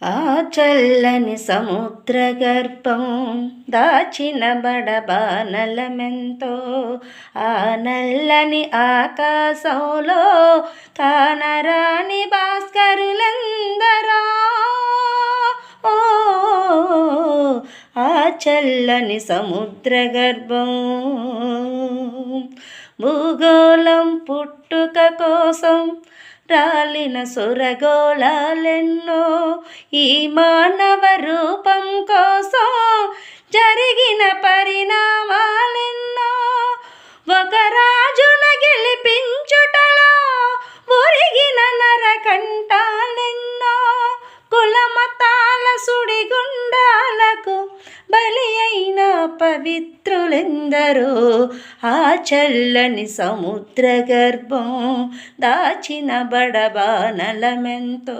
ఆ చల్లని సముద్ర గర్భం దాచిన బడబానలమెంతో, ఆ నల్లని ఆకాశంలో కానరాని భాస్కరులందరో. ఓ ఆ చల్లని సముద్ర గర్భం భూగోళం పుట్టుక కోసం రాలిన సురగోళాలెన్నో, ఈ మానవ రూపం కోసం జరిగిన పరిణామాలెన్నో. ఒక రాజును గెలిపించుటలో ఒరిగిన నరకంటాలెన్నో, కులమతాల సుడిగుండాలకు బలి అయిన పవిత్రులెందరో. ఆ చల్లని సముద్ర గర్భం దాచిన బడబానలమెంతో,